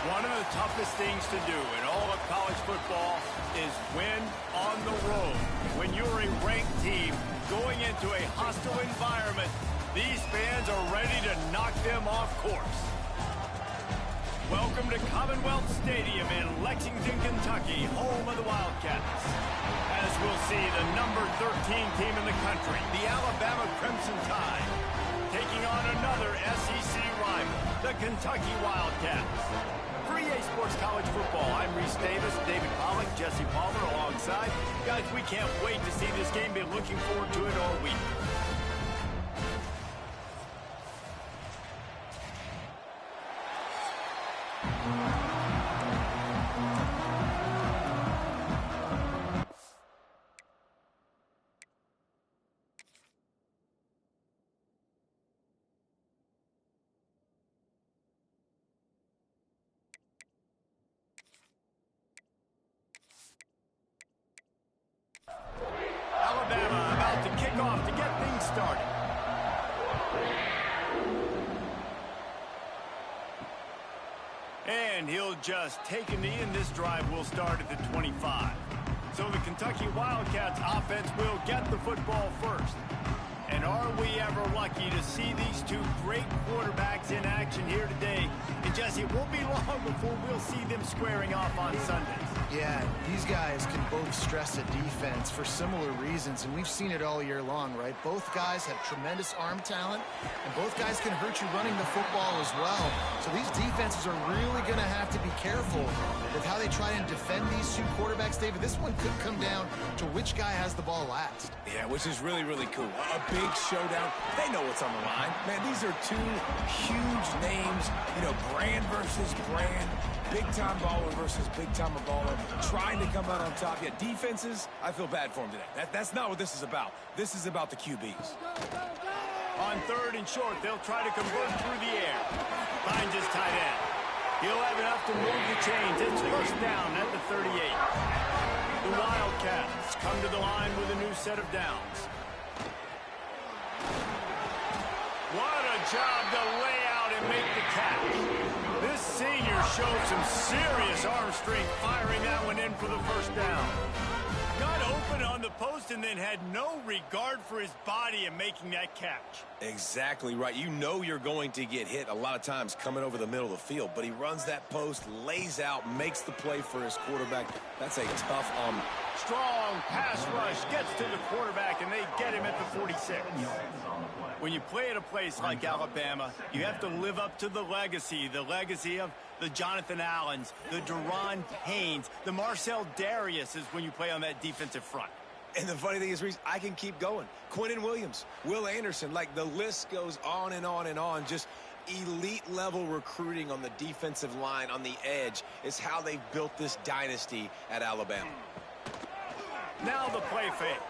One of the toughest things to do in all of college football is win on the road. When you're a ranked team going into a hostile environment, these fans are ready to knock them off course. Welcome to Commonwealth Stadium in Lexington, Kentucky, home of the Wildcats. As we'll see, the number 13 team in the country, the Alabama Crimson Tide, taking on another SEC rival, the Kentucky Wildcats. For EA Sports College Football, I'm Reese Davis, David Pollack, Jesse Palmer alongside. Guys, we can't wait to see this game. Been looking forward to it all week. Alabama about to kick off to get things started. And he'll just take a knee, and this drive will start at the 25. So the Kentucky Wildcats offense will get the football first. And are we ever lucky to see these two great quarterbacks in action here today? And Jesse, it won't be long before we'll see them squaring off on Sundays. Yeah, these guys can both stress a defense for similar reasons, and we've seen it all year long, right? Both guys have tremendous arm talent, and both guys can hurt you running the football as well. So these defenses are really going to have to be careful with how they try and defend these two quarterbacks. David, this one could come down to which guy has the ball last. Yeah, which is really, really cool. A big showdown. They know what's on the line. Man, these are two huge names, you know, brand versus brand. Big-time baller versus big-time baller, trying to come out on top. Yeah, defenses, I feel bad for them today. That's not what this is about. This is about the QBs. On third and short, they'll try to convert through the air. Finds his tight end. He'll have enough to move the chains. It's first down at the 38. The Wildcats come to the line with a new set of downs. What a job to lay out and make the catch. This senior showed some serious arm strength firing that one in for the first down. Got open on the post and then had no regard for his body in making that catch. Exactly right. You know you're going to get hit a lot of times coming over the middle of the field, but he runs that post, lays out, makes the play for his quarterback. That's a tough arm. Strong pass rush gets to the quarterback, and they get him at the 46. When you play at a place like Alabama, you have to live up to the legacy of the Jonathan Allens, the Deron Paynes, the Marcel Dariuses when you play on that defensive front. And the funny thing is, Reese, I can keep going. Quinnen Williams, Will Anderson, like the list goes on and on and on. Just elite-level recruiting on the defensive line, on the edge, is how they've built this dynasty at Alabama. Now the play fake.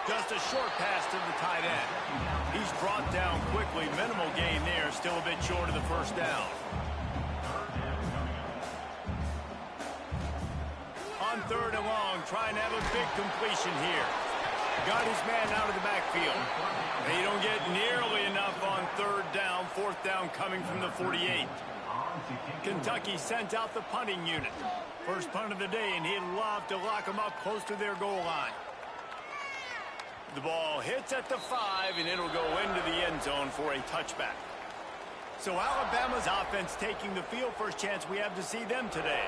Just a short pass to the tight end. He's brought down quickly. Minimal gain there. Still a bit short of the first down. On third and long, trying to have a big completion here. Got his man out of the backfield. They don't get nearly enough on third down. Fourth down coming from the 48. Kentucky sent out the punting unit. First punt of the day, and he'd love to lock them up close to their goal line. The ball hits at the 5, and it'll go into the end zone for a touchback. So Alabama's offense taking the field. First chance we have to see them today.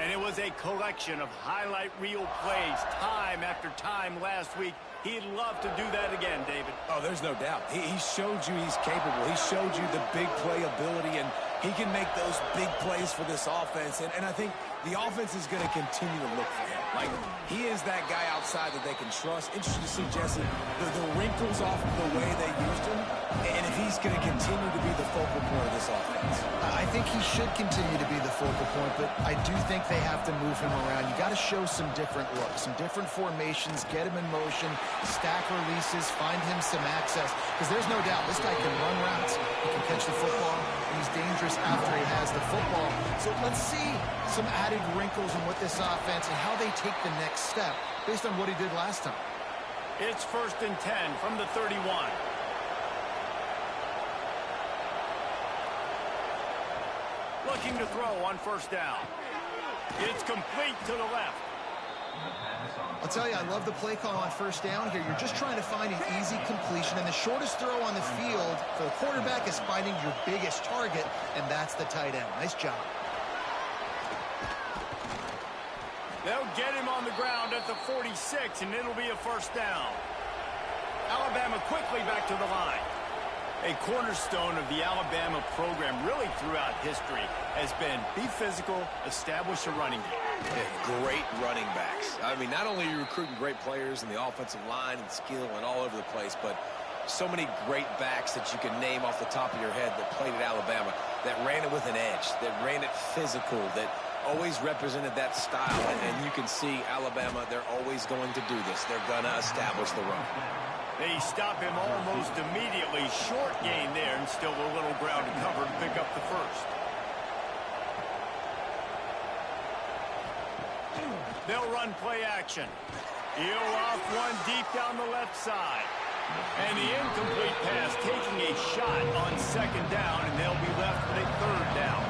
And it was a collection of highlight reel plays time after time last week. He'd love to do that again, David. Oh, there's no doubt. He showed you he's capable. He showed you the big play ability, and he can make those big plays for this offense. And I think the offense is going to continue to look for him. Like, he is that guy outside that they can trust. Interesting to see, Jesse, the wrinkles off of the way they used him, and if he's going to continue to be the focal point of this offense. I think he should continue to be the focal point, but I do think they have to move him around. You got to show some different looks, some different formations, get him in motion, stack releases, find him some access, because there's no doubt this guy can run routes, he can catch the football, and he's dangerous after he has the football. So let's see some added wrinkles in what this offense and how they take the next step based on what he did last time. It's first and 10 from the 31. looking to throw on first down. It's complete to the left. I'll tell you, I love the play call on first down here. You're just trying to find an easy completion, and the shortest throw on the field for the quarterback is finding your biggest target, and that's the tight end. Nice job. They'll get him on the ground at the 46, and it'll be a first down. Alabama quickly back to the line. A cornerstone of the Alabama program really throughout history has been be physical, establish a running game. Yeah, great running backs. I mean, not only are you recruiting great players in the offensive line and skill and all over the place, but so many great backs that you can name off the top of your head that played at Alabama, that ran it with an edge, that ran it physical, that always represented that style. And you can see Alabama, they're always going to do this. They're going to establish the run. They stop him almost immediately. Short gain there, and still a little ground to cover to pick up the first. They'll run play action. He'll off one deep down the left side. And the incomplete pass taking a shot on second down, and they'll be left with a third down.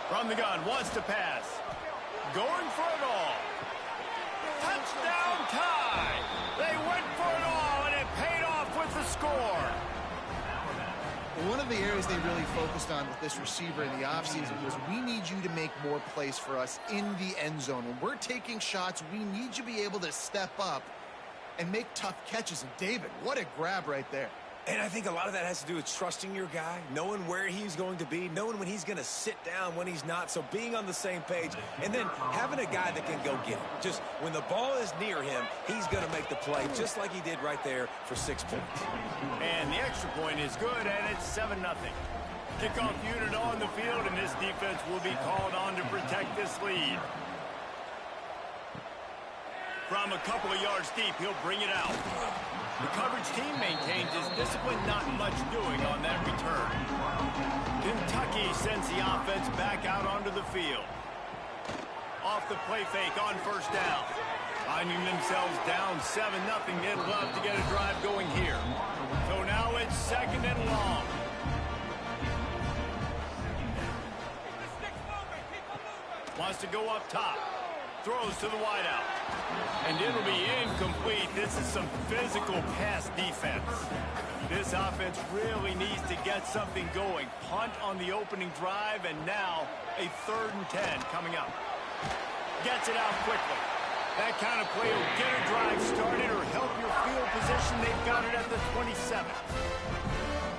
From the gun, wants to pass. Going for it all. Touchdown tie! They went for it all, and it paid off with the score. One of the areas they really focused on with this receiver in the offseason was we need you to make more plays for us in the end zone. When we're taking shots, we need you to be able to step up and make tough catches. And David, what a grab right there. And I think a lot of that has to do with trusting your guy, knowing where he's going to be, knowing when he's going to sit down, when he's not. So being on the same page, and then having a guy that can go get him. Just when the ball is near him, he's going to make the play, just like he did right there for 6 points. And the extra point is good, and it's 7-0. Kickoff unit on the field, and this defense will be called on to protect this lead. From a couple of yards deep, he'll bring it out. The coverage team maintains his discipline, not much doing on that return. Kentucky sends the offense back out onto the field. Off the play fake on first down. Finding themselves down 7-0, they'd love to get a drive going here. So now it's second and long. Wants to go up top. Throws to the wideout. And it'll be incomplete. This is some physical pass defense. This offense really needs to get something going. Punt on the opening drive, and now a 3rd and 10 coming up. Gets it out quickly. That kind of play will get a drive started or help your field position. They've got it at the 27.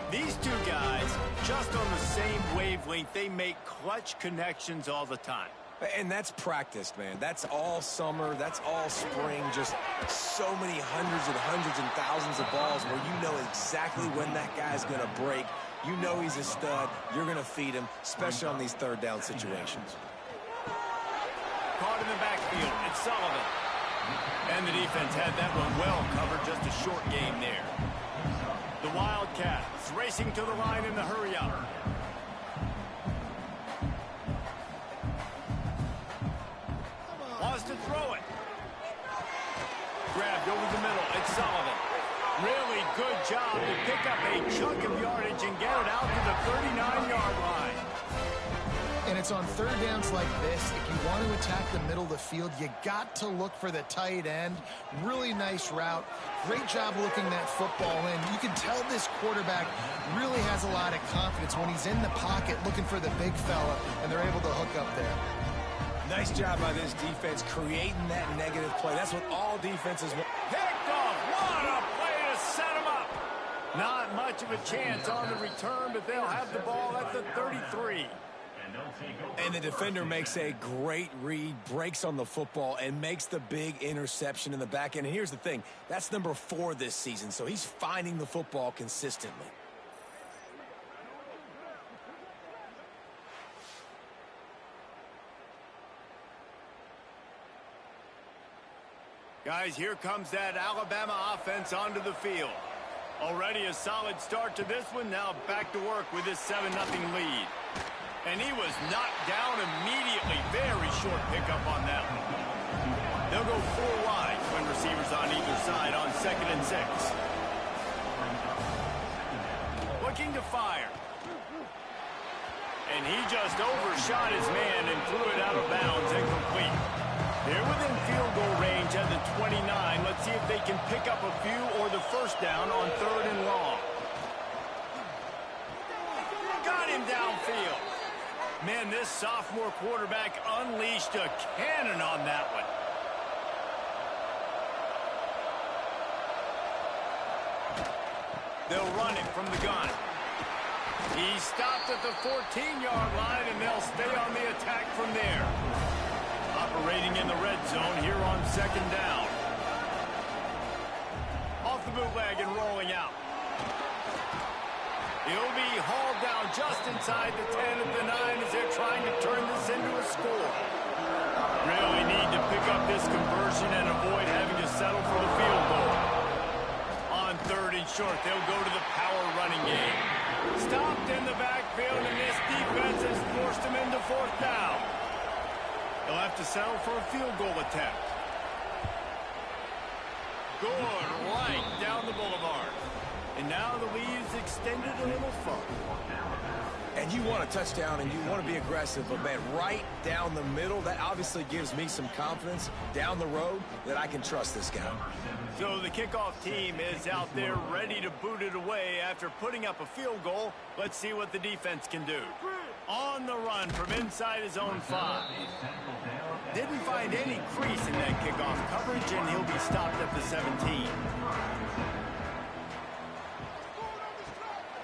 These two guys, just on the same wavelength, they make clutch connections all the time. And that's practiced, man. That's all summer. That's all spring. Just so many hundreds and thousands of balls where you know exactly when that guy's going to break. You know he's a stud. You're going to feed him, especially on these 3rd down situations. Caught in the backfield. It's Sullivan. And the defense had that one well covered. Just a short game there. The Wildcats racing to the line in the hurry-up. Wants to throw it. Grabbed over the middle. It's Sullivan. Really good job to pick up a chunk of yardage and get it out to the 39-yard line. And it's on 3rd downs like this. If you want to attack the middle of the field, you got to look for the tight end. Really nice route. Great job looking that football in. You can tell this quarterback really has a lot of confidence when he's in the pocket looking for the big fella, and they're able to hook up there. Nice job by this defense creating that negative play. That's what all defenses want. Picked off. What a play to set him up. Not much of a chance on the return, but they'll have the ball at the 33. And the defender makes a great read, breaks on the football, and makes the big interception in the back end. And here's the thing. That's number 4 this season, so he's finding the football consistently. Guys, here comes that Alabama offense onto the field. Already a solid start to this one. Now back to work with this 7-0 lead. And he was knocked down immediately. Very short pickup on that one. They'll go 4 wide. Twin receivers on either side on 2nd and 6. What looking to fire. And he just overshot his man and threw it out of bounds, incomplete. They're within field goal range at the 29. Let's see if they can pick up a few or the first down on 3rd and long. Got him downfield. Man, this sophomore quarterback unleashed a cannon on that one. They'll run it from the gun. He stopped at the 14-yard line, and they'll stay on the attack from there. Operating in the red zone here on 2nd down. Off the bootleg and rolling out. He'll be hauled down just inside the 10 at the 9 as they're trying to turn this into a score. Really need to pick up this conversion and avoid having to settle for the field goal. On 3rd and short, they'll go to the power running game. Stopped in the backfield, and this defense has forced him into 4th down. They'll have to settle for a field goal attempt. Good right down the boulevard. And now the lead is extended a little further. And you want a touchdown and you want to be aggressive, but man, right down the middle, that obviously gives me some confidence down the road that I can trust this guy. So the kickoff team is out there ready to boot it away after putting up a field goal. Let's see what the defense can do. On the run from inside his own 5. Didn't find any crease in that kickoff coverage, and he'll be stopped at the 17.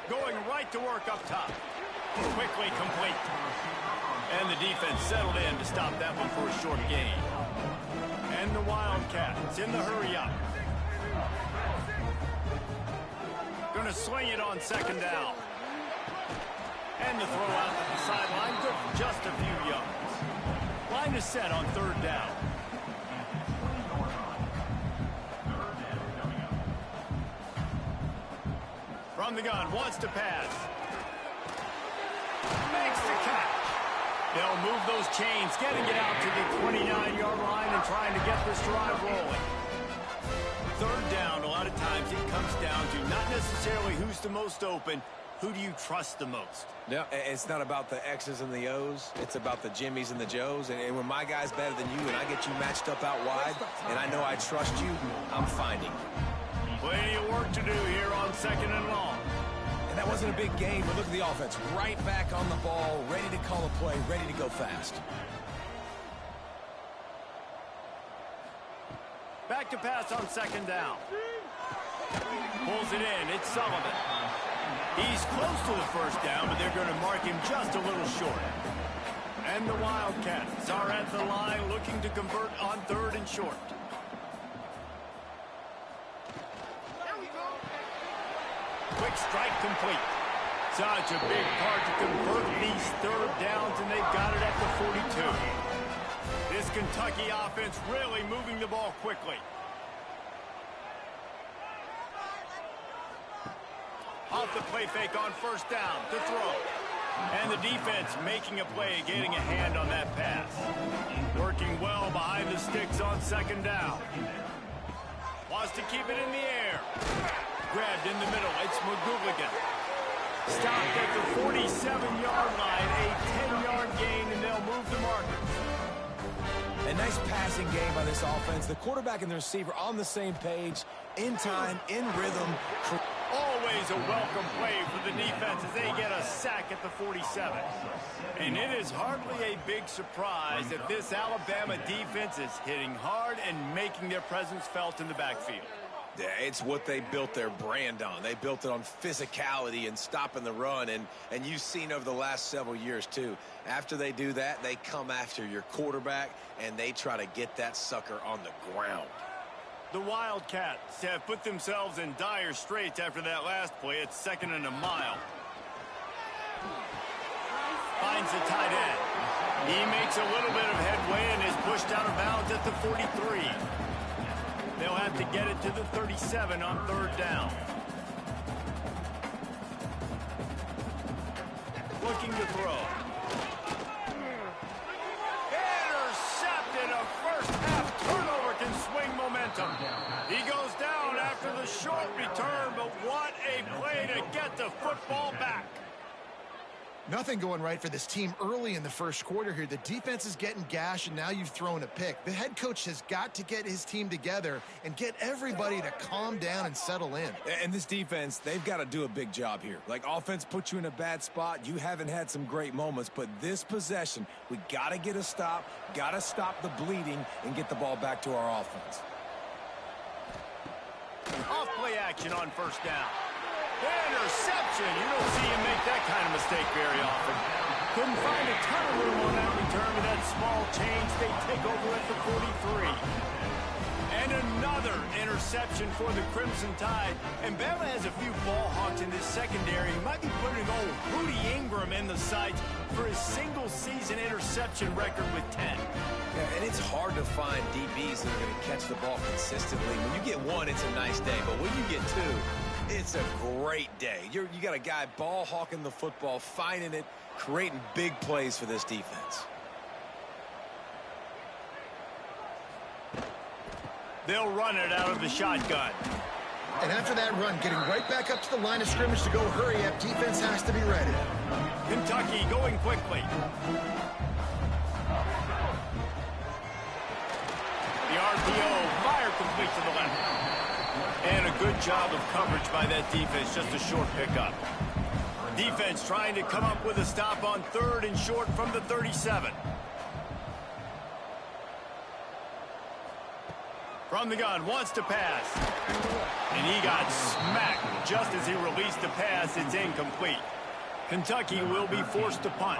Going right to work up top. Quickly complete. And the defense settled in to stop that one for a short gain. And the Wildcats in the hurry up. Going to swing it on 2nd down. And the throw out to the sideline, good for just a few yards. Line is set on 3rd down. From the gun, wants to pass. Makes the catch. They'll move those chains, getting it out to the 29-yard line and trying to get this drive rolling. 3rd down, a lot of times it comes down to not necessarily who's the most open, who do you trust the most? Yeah, it's not about the X's and the O's. It's about the Jimmys and the Joes. And when my guy's better than you and I get you matched up out wide and I know I trust you, I'm finding. Plenty of work to do here on 2nd and long. And that wasn't a big game, but look at the offense. Right back on the ball, ready to call a play, ready to go fast. Back to pass on 2nd down. Pulls it in. It's Sullivan. He's close to the first down, but they're going to mark him just a little short. And the Wildcats are at the line looking to convert on 3rd and short. Quick strike complete. Such a big part to convert these 3rd downs, and they've got it at the 42. This Kentucky offense really moving the ball quickly. Off the play fake on 1st down to throw. And the defense making a play, getting a hand on that pass. Working well behind the sticks on 2nd down. Wants to keep it in the air. Grabbed in the middle. It's McGooligan. Stopped at the 47-yard line. A 10-yard gain, and they'll move the markers. A nice passing game by this offense. The quarterback and the receiver on the same page, in time, in rhythm. Always a welcome play for the defense as they get a sack at the 47. And it is hardly a big surprise that this Alabama defense is hitting hard and making their presence felt in the backfield. Yeah, it's what they built their brand on. They built it on physicality and stopping the run, and you've seen over the last several years, too. After they do that, they come after your quarterback, and they try to get that sucker on the ground. The Wildcats have put themselves in dire straits after that last play. It's 2nd and a mile. Finds the tight end. He makes a little bit of headway and is pushed out of bounds at the 43. They'll have to get it to the 37 on 3rd down. Looking to throw. Intercepted. A first-half turnover can swing momentum. He goes down after the short return, but what a play to get got the football back. Nothing going right for this team early in the first quarter here. The defense is getting gashed, and now you've thrown a pick. The head coach has got to get his team together and get everybody to calm down and settle in. And this defense, they've got to do a big job here. Like, offense put you in a bad spot. You haven't had some great moments, but this possession, we got to get a stop, got to stop the bleeding, and get the ball back to our offense. Off play action on first down. Interception. You don't see him make that kind of mistake very often. Couldn't find a ton of room on that return with that small change. They take over at the 43. And another interception for the Crimson Tide. And Bama has a few ball hawks in this secondary. He might be putting old Rudy Ingram in the sights for his single-season interception record with 10. Yeah, and it's hard to find DBs that are going to catch the ball consistently. When you get one, it's a nice day. But when you get two, it's a great day. You got a guy ball hawking the football, finding it, creating big plays for this defense. They'll run it out of the shotgun. And after that run, getting right back up to the line of scrimmage to go hurry up, defense has to be ready. Kentucky going quickly. The RPO, fire complete to the left. And a good job of coverage by that defense, just a short pickup. Defense trying to come up with a stop on third and short from the 37. From the gun, wants to pass. And he got smacked just as he released the pass. It's incomplete. Kentucky will be forced to punt.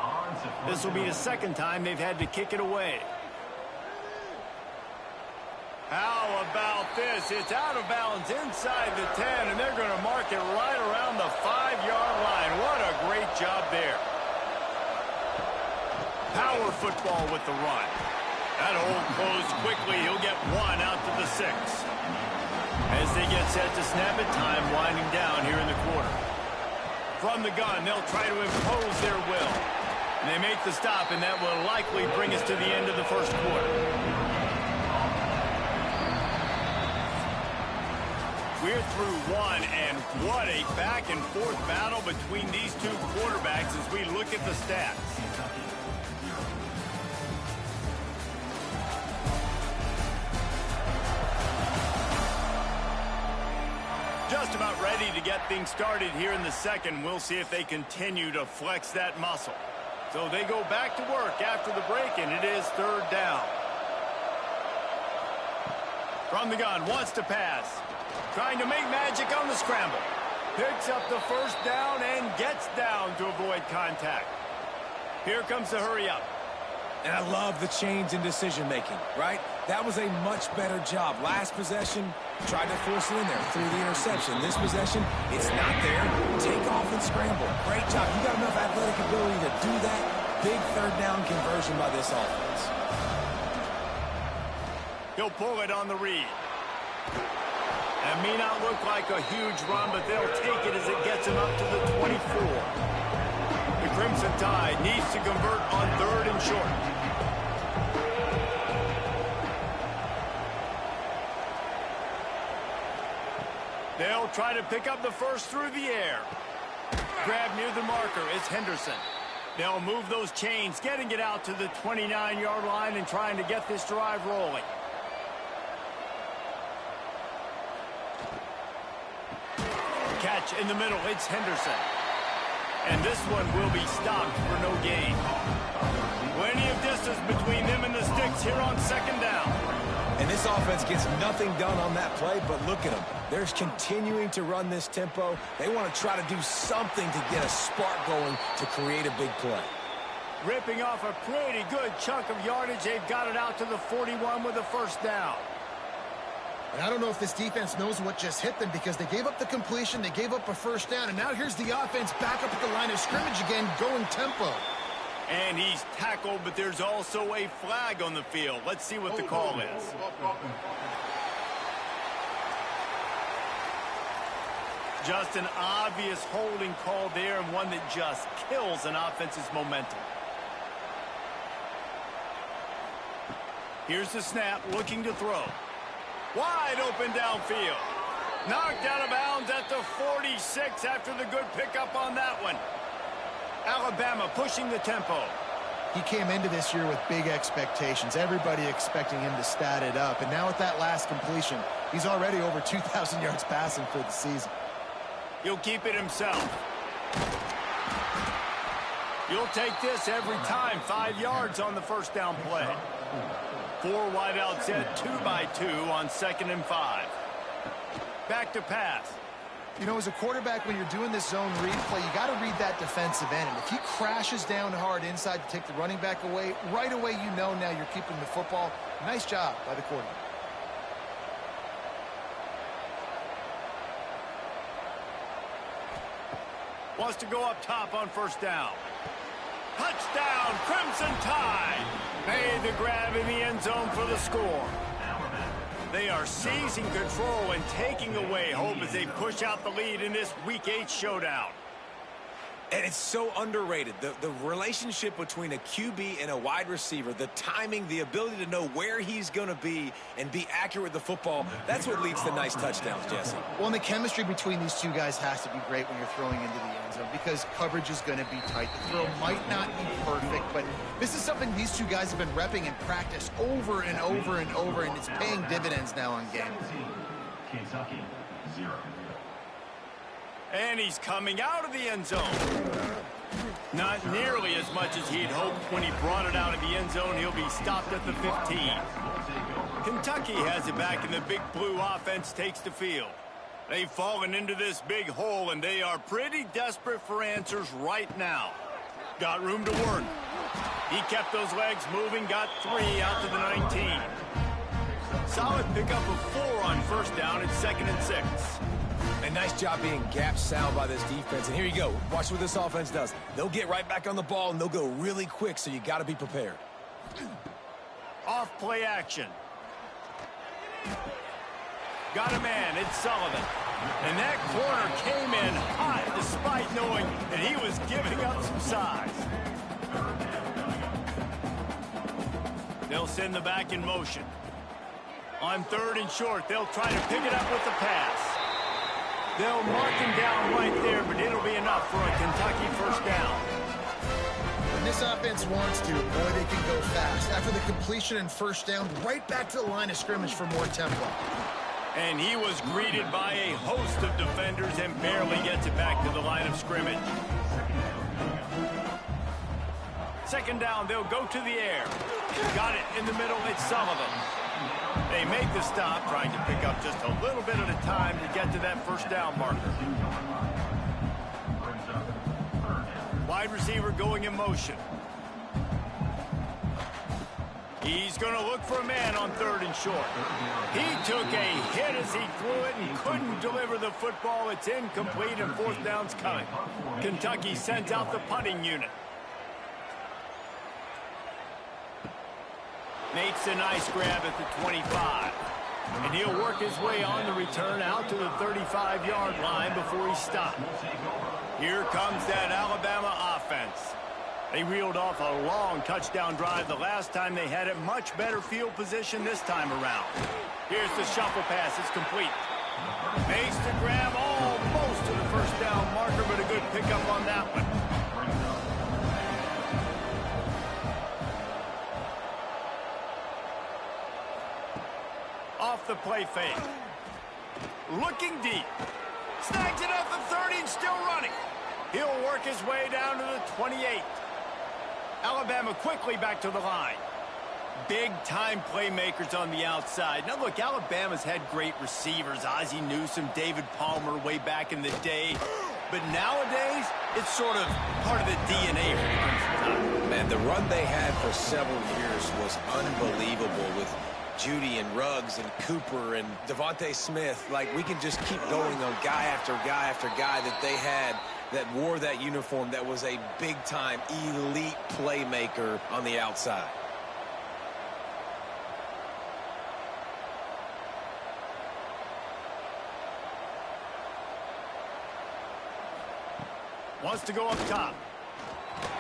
This will be the second time they've had to kick it away. How about this? It's out of bounds inside the 10, and they're going to mark it right around the 5-yard line. What a great job there. Power football with the run. That hole closed quickly. He'll get one out to the 6. As they get set to snap it, time winding down here in the quarter. From the gun, they'll try to impose their will. And they make the stop, and that will likely bring us to the end of the first quarter. We're through one, and what a back-and-forth battle between these two quarterbacks as we look at the stats. Just about ready to get things started here in the second. We'll see if they continue to flex that muscle. So they go back to work after the break, and it is third down. From the gun, wants to pass. Trying to make magic on the scramble. Picks up the first down and gets down to avoid contact. Here comes the hurry up. And I love the change in decision-making, right? That was a much better job. Last possession, tried to force it in there through the interception. This possession, it's not there. Take off and scramble. Great job. You got enough athletic ability to do that. Big third down conversion by this offense. He'll pull it on the read. That may not look like a huge run, but they'll take it as it gets him up to the 24. The Crimson Tide needs to convert on third and short. They'll try to pick up the first through the air. Grab near the marker. It's Henderson. They'll move those chains, getting it out to the 29-yard line and trying to get this drive rolling. Catch in the middle. It's Henderson. And this one will be stopped for no gain. Plenty of distance between them and the sticks here on second down. And this offense gets nothing done on that play, but look at them. They're continuing to run this tempo. They want to try to do something to get a spark going to create a big play. Ripping off a pretty good chunk of yardage. They've got it out to the 41 with a first down. And I don't know if this defense knows what just hit them because they gave up the completion, they gave up a first down, and now here's the offense back up at the line of scrimmage again, going tempo. And he's tackled, but there's also a flag on the field. Let's see what the call is. Just an obvious holding call there, and one that just kills an offense's momentum. Here's the snap, looking to throw. Wide open downfield. Knocked out of bounds at the 46 after the good pickup on that one. Alabama pushing the tempo. He came into this year with big expectations. Everybody expecting him to stat it up. And now with that last completion, he's already over 2,000 yards passing for the season. He'll keep it himself. You'll take this every time. 5 yards on the first down play. 4 wideouts set, 2 by 2 on 2nd and 5. Back to pass. You know, as a quarterback, when you're doing this zone read play, you got to read that defensive end. And if he crashes down hard inside to take the running back away, right away you know now you're keeping the football. Nice job by the quarterback. Wants to go up top on first down. Touchdown, Crimson Tide. Made the grab in the end zone for the score. They are seizing control and taking away hope as they push out the lead in this Week 8 showdown. And it's so underrated. The relationship between a QB and a wide receiver, the timing, the ability to know where he's going to be and be accurate with the football, that's what leads to nice touchdowns, Jesse. Well, and the chemistry between these two guys has to be great when you're throwing into the end zone because coverage is going to be tight. The throw might not be perfect, but this is something these two guys have been repping in practice over and over and over, and it's paying dividends now on game. Kentucky, 0. And he's coming out of the end zone. Not nearly as much as he'd hoped when he brought it out of the end zone. He'll be stopped at the 15. Kentucky has it back, and the Big Blue offense takes the field. They've fallen into this big hole, and they are pretty desperate for answers right now. Got room to work. He kept those legs moving, got 3 out to the 19. Solid pickup of 4 on first down and 2nd and 6. A nice job being gap sound by this defense. And here you go. Watch what this offense does. They'll get right back on the ball, and they'll go really quick, so you got to be prepared. Off play action. Got a man. It's Sullivan. And that corner came in hot despite knowing that he was giving up some size. They'll send the back in motion. On 3rd and short, they'll try to pick it up with the pass. They'll mark him down right there, but it'll be enough for a Kentucky first down. When this offense wants to, boy, they can go fast. After the completion and first down, right back to the line of scrimmage for more tempo. And he was greeted by a host of defenders and barely gets it back to the line of scrimmage. 2nd down, they'll go to the air. Got it in the middle, it's Sullivan. They make the stop, trying to pick up just a little bit at a time to get to that first down marker. Wide receiver going in motion. He's going to look for a man on 3rd and short. He took a hit as he threw it and couldn't deliver the football. It's incomplete and 4th down's coming. Kentucky sends out the punting unit. Makes a nice grab at the 25. And he'll work his way on the return out to the 35-yard line before he's stopped. Here comes that Alabama offense. They reeled off a long touchdown drive the last time they had it. Much better field position this time around. Here's the shuffle pass. It's complete. Makes the grab almost to the first down marker, but a good pickup on that one. Off the play fake. Looking deep. Snags it at the 30 and still running. He'll work his way down to the 28. Alabama quickly back to the line. Big-time playmakers on the outside. Now, look, Alabama's had great receivers. Ozzie Newsome, David Palmer way back in the day. But nowadays, it's sort of part of the DNA for the Crimson Tide. Man, the run they had for several years was unbelievable with Judy and Ruggs and Cooper and Devontae Smith. Like, we can just keep going on guy after guy after guy that they had that wore that uniform that was a big-time elite playmaker on the outside. Wants to go up top.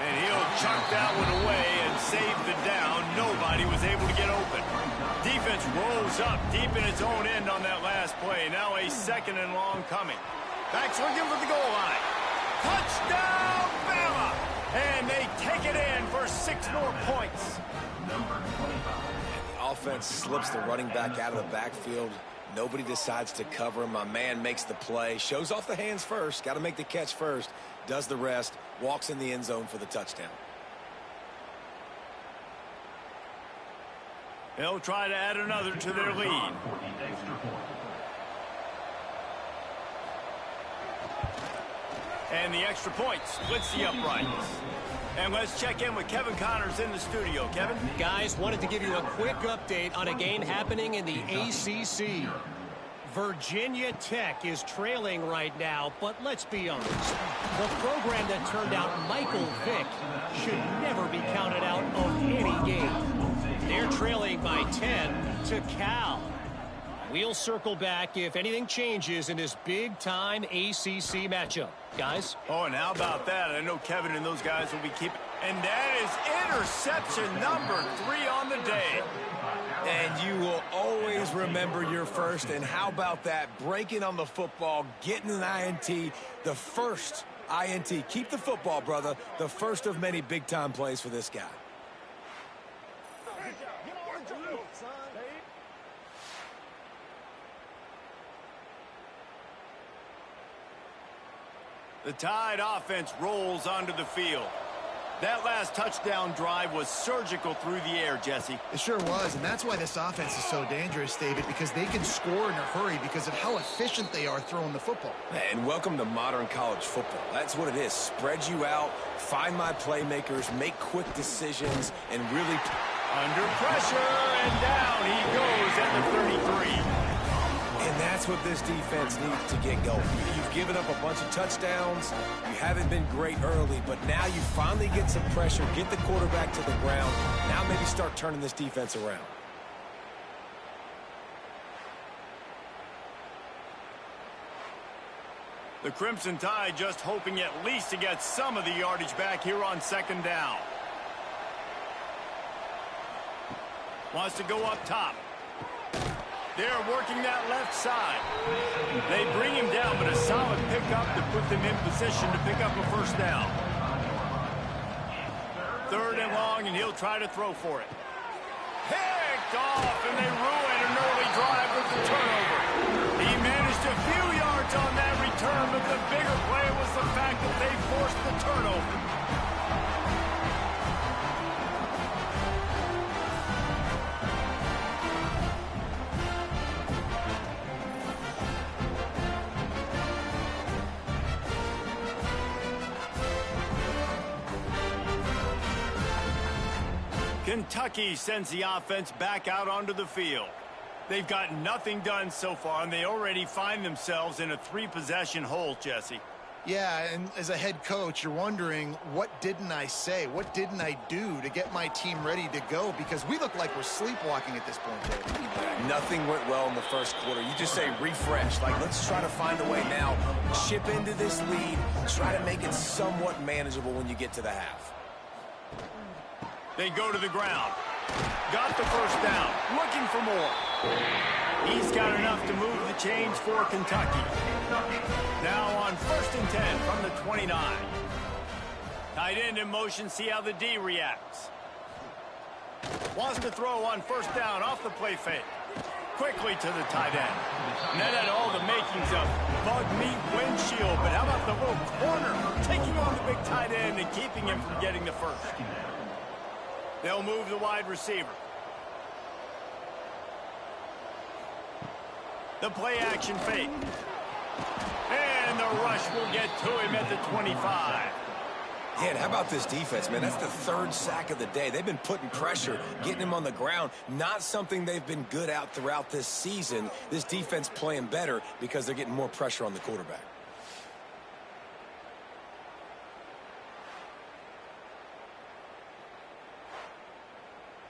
And he'll chuck that one away and save the down. Nobody was able to get open. Defense rolls up deep in its own end on that last play. Now a 2nd and long coming. Back's looking for the goal line. Touchdown, Bama! And they take it in for 6 more points. Number 25. The offense slips the running back out of the backfield. Nobody decides to cover him. My man makes the play. Shows off the hands first. Got to make the catch first. Does the rest. Walks in the end zone for the touchdown. They'll try to add another to their lead. And the extra point splits the uprights. And let's check in with Kevin Connors in the studio. Kevin? Guys, wanted to give you a quick update on a game happening in the ACC. Virginia Tech is trailing right now, but let's be honest. The program that turned out Michael Vick should never be counted out of any game. They're trailing by 10 to Cal. We'll circle back if anything changes in this big-time ACC matchup. Guys? Oh, and how about that? I know Kevin and those guys will be keeping... And that is interception number 3 on the day. And you will always remember your first. And how about that? Breaking on the football, getting an INT, the first INT. Keep the football, brother. The first of many big-time plays for this guy. The Tide offense rolls onto the field. That last touchdown drive was surgical through the air, Jesse. It sure was, and that's why this offense is so dangerous, David, because they can score in a hurry because of how efficient they are throwing the football. And welcome to modern college football. That's what it is. Spread you out, find my playmakers, make quick decisions, and really... Under pressure, and down he goes at the 33. And that's what this defense needs to get going. You've given up a bunch of touchdowns. You haven't been great early, but now you finally get some pressure, get the quarterback to the ground. Now maybe start turning this defense around. The Crimson Tide just hoping at least to get some of the yardage back here on 2nd down. Wants to go up top. They're working that left side. They bring him down, but a solid pickup to put them in position to pick up a 1st down. 3rd and long, and he'll try to throw for it. Picked off, and they ruin an early drive with the turnover. He managed a few yards on that return, but the bigger play was the fact that they forced the turnover. Kentucky sends the offense back out onto the field. They've got nothing done so far, and they already find themselves in a 3-possession hole, Jesse. Yeah, and as a head coach, you're wondering, what didn't I say? What didn't I do to get my team ready to go? Because we look like we're sleepwalking at this point, David. Nothing went well in the first quarter. You just say refresh. Like, let's try to find a way now. Chip into this lead. Try to make it somewhat manageable when you get to the half. They go to the ground. Got the 1st down. Looking for more. He's got enough to move the chains for Kentucky. Now on 1st and 10 from the 29. Tight end in motion. See how the D reacts. Wants to throw on 1st down off the play fake. Quickly to the tight end. And that had all the makings of bug meat windshield. But how about the little corner taking on the big tight end and keeping him from getting the 1st? They'll move the wide receiver. The play action fake. And the rush will get to him at the 25. Yeah, and how about this defense, man? That's the 3rd sack of the day. They've been putting pressure, getting him on the ground. Not something they've been good at throughout this season. This defense playing better because they're getting more pressure on the quarterback.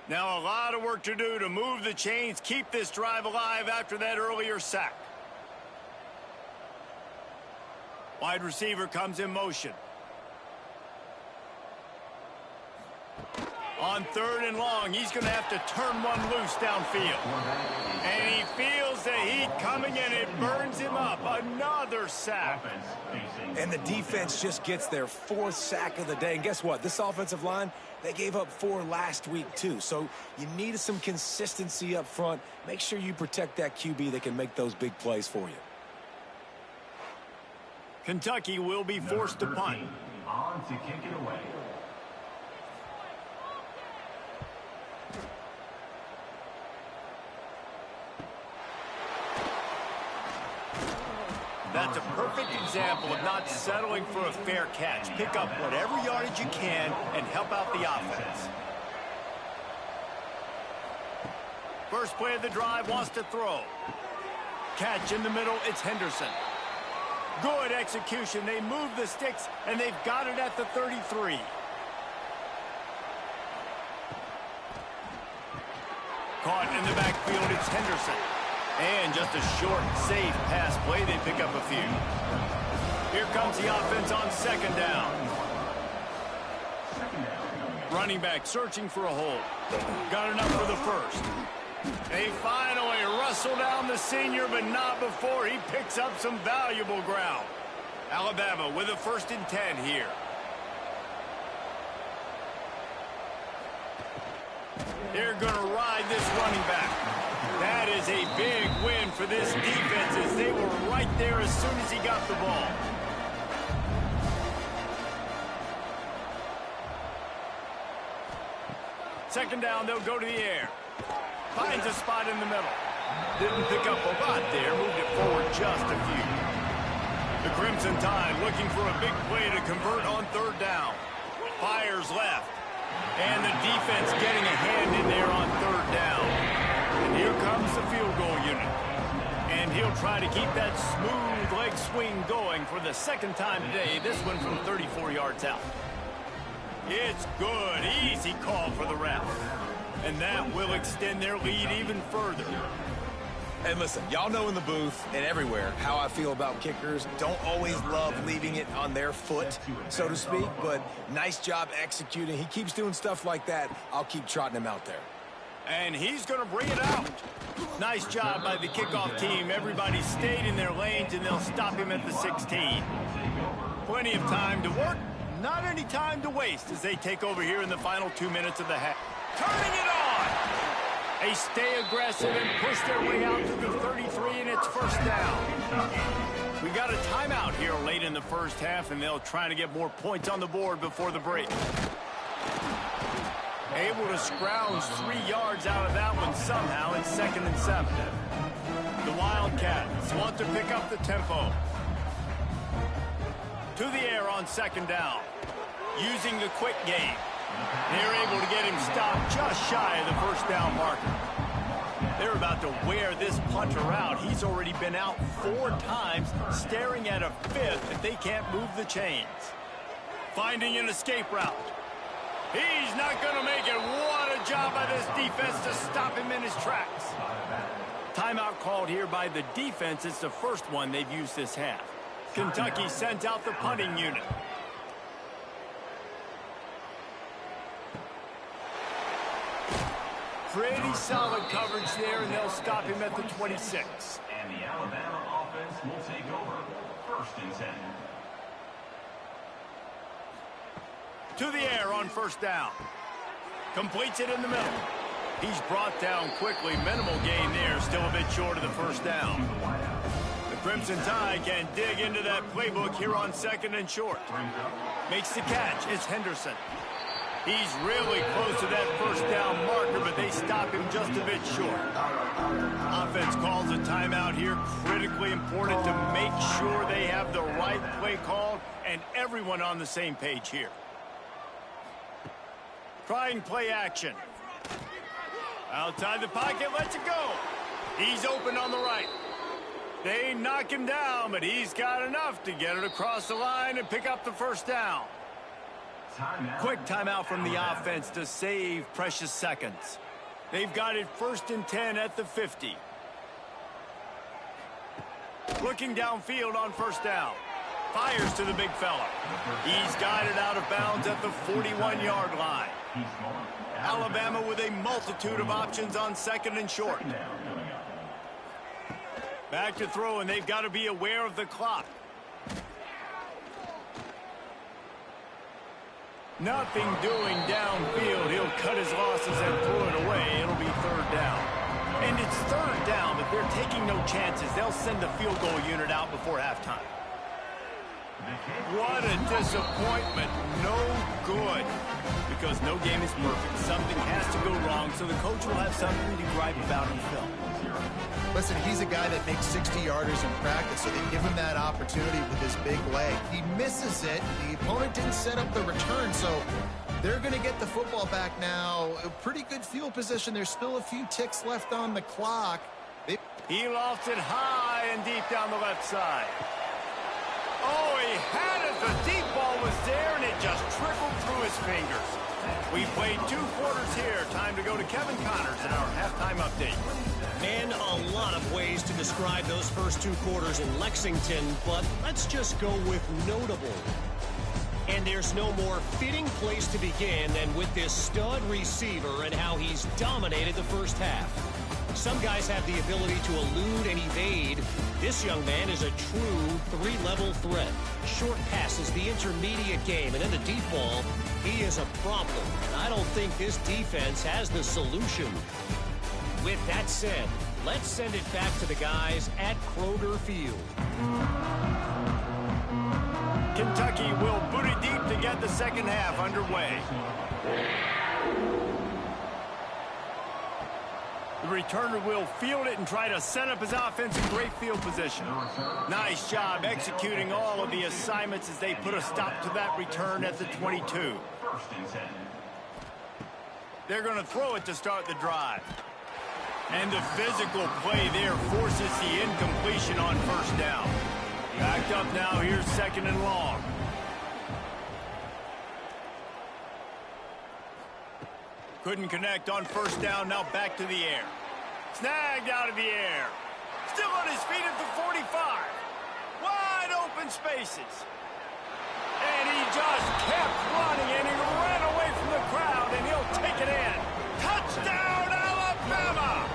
Now a lot of work to do to move the chains, keep this drive alive after that earlier sack. Wide receiver comes in motion. On 3rd and long, he's going to have to turn one loose downfield. And he feels the heat coming, and it burns him up. Another sack. And the defense just gets their 4th sack of the day. And guess what? This offensive line, they gave up 4 last week, too. So you need some consistency up front. Make sure you protect that QB that can make those big plays for you. Kentucky will be forced to punt. On to kick it away. That's a perfect example of not settling for a fair catch. Pick up whatever yardage you can and help out the offense. First play of the drive, wants to throw. Catch in the middle, it's Henderson. Good execution. They move the sticks, and they've got it at the 33. Caught in the backfield, it's Henderson. And just a short, safe pass play. They pick up a few. Here comes the offense on 2nd down. Running back searching for a hole. Got enough for the first. They finally wrestle down the senior, but not before he picks up some valuable ground. Alabama with a 1st and 10 here. They're going to ride this running back. That is a big win for this defense as they were right there as soon as he got the ball. Second down, they'll go to the air. Finds a spot in the middle. Didn't pick up a lot there, moved it forward just a few. The Crimson Tide looking for a big play to convert on 3rd down. Fires left. And the defense getting a hand in there on 3rd down. And here comes the field goal unit. And he'll try to keep that smooth leg swing going for the 2nd time today. This one from 34 yards out. It's good. Easy call for the ref. And that will extend their lead even further. And listen, y'all know in the booth and everywhere how I feel about kickers. Don't always love leaving it on their foot, so to speak, but nice job executing. He keeps doing stuff like that. I'll keep trotting him out there. And he's going to bring it out. Nice job by the kickoff team. Everybody stayed in their lanes, and they'll stop him at the 16. Plenty of time to work. Not any time to waste as they take over here in the final 2 minutes of the half. Turning it on! They stay aggressive and push their way out to the 33, and it's 1st down. We got a timeout here late in the 1st half, and they'll try to get more points on the board before the break. Able to scrounge 3 yards out of that one somehow. It's 2nd and 7. The Wildcats want to pick up the tempo. To the air on 2nd down. Using the quick game. They're able to get him stopped just shy of the 1st down marker. They're about to wear this punter out. He's already been out 4 times, staring at a 5th if they can't move the chains. Finding an escape route. He's not going to make it. What a job by this defense to stop him in his tracks. Timeout called here by the defense. It's the first one they've used this half. Kentucky sends out the punting unit. Pretty solid coverage there, and they'll stop him at the 26. And the Alabama offense will take over. 1st and 10. To the air on 1st down. Completes it in the middle. He's brought down quickly. Minimal gain there. Still a bit short of the 1st down. The Crimson Tide can dig into that playbook here on 2nd and short. Makes the catch. It's Henderson. He's really close to that 1st down marker, but they stop him just a bit short. Offense calls a timeout here. Critically important to make sure they have the right play called and everyone on the same page here. Trying play action. Outside the pocket, lets it go. He's open on the right. They knock him down, but he's got enough to get it across the line and pick up the 1st down. Quick timeout from the offense to save precious seconds. They've got it 1st and 10 at the 50. Looking downfield on 1st down. Fires to the big fella. He's got it out of bounds at the 41-yard line. Alabama with a multitude of options on second and short. Back to throw, and they've got to be aware of the clock. Nothing doing downfield. He'll cut his losses and throw it away. It'll be third down. And it's third down, but they're taking no chances. They'll send the field goal unit out before halftime. What a disappointment. No good. Because no game is perfect. Something has to go wrong, so the coach will have something to gripe about in film. Listen, he's a guy that makes 60-yarders in practice, so they give him that opportunity with his big leg. He misses it. The opponent didn't set up the return, so they're going to get the football back now. A pretty good field position. There's still a few ticks left on the clock. He lofts it high and deep down the left side. Oh, he had it. The deep ball was there, and it just trickled through his fingers. We played 2 quarters here. Time to go to Kevin Connors in our halftime update. Man, a lot of ways to describe those first 2 quarters in Lexington, but let's just go with notable. And there's no more fitting place to begin than with this stud receiver and how he's dominated the first half. Some guys have the ability to elude and evade. This young man is a true 3-level threat. Short passes, the intermediate game, and then the deep ball, he is a problem. And I don't think this defense has the solution. With that said, let's send it back to the guys at Kroger Field. Kentucky will boot it deep to get the second half underway. The returner will field it and try to set up his offense in great field position. Nice job executing all of the assignments as they put a stop to that return at the 22. They're going to throw it to start the drive. And the physical play there forces the incompletion on first down. Backed up now, here's second and long. Couldn't connect on first down, now back to the air. Snagged out of the air. Still on his feet at the 45. Wide open spaces. And he just kept running, and he ran away from the crowd, and he'll take it in. Touchdown, Alabama!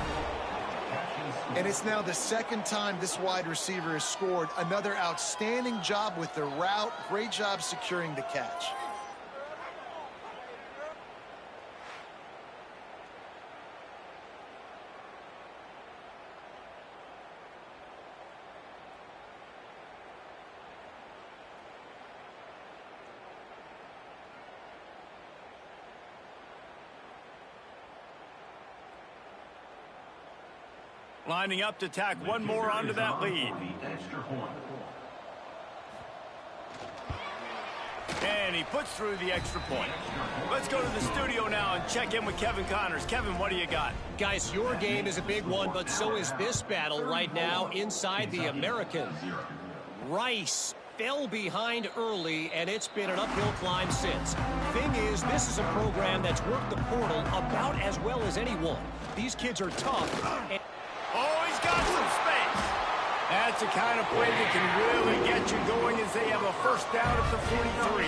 And it's now the second time this wide receiver has scored. Another outstanding job with the route. Great job securing the catch. Lining up to tack one more onto that lead. And he puts through the extra point. Let's go to the studio now and check in with Kevin Connors. Kevin, what do you got? Guys, your game is a big one, but so is this battle right now inside the American. Rice fell behind early, and it's been an uphill climb since. Thing is, this is a program that's worked the portal about as well as anyone. These kids are tough. Oh, he's got some space. That's the kind of play that can really get you going as they have a first down at the 43.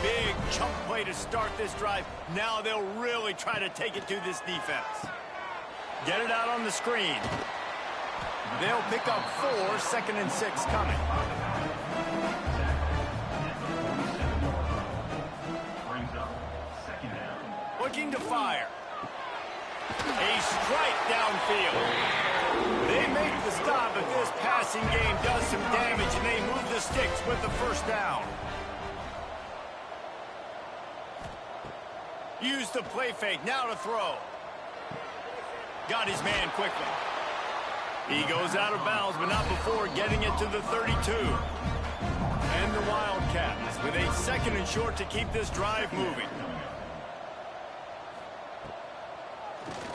Big chunk play to start this drive. Now they'll really try to take it to this defense. Get it out on the screen. They'll pick up 4, second and 6 coming. Looking to fire. A strike downfield. They make the stop, but this passing game does some damage, and they move the sticks with the first down. Use the play fake, now to throw. Got his man quickly. He goes out of bounds, but not before getting it to the 32. And the Wildcats with a second and short to keep this drive moving.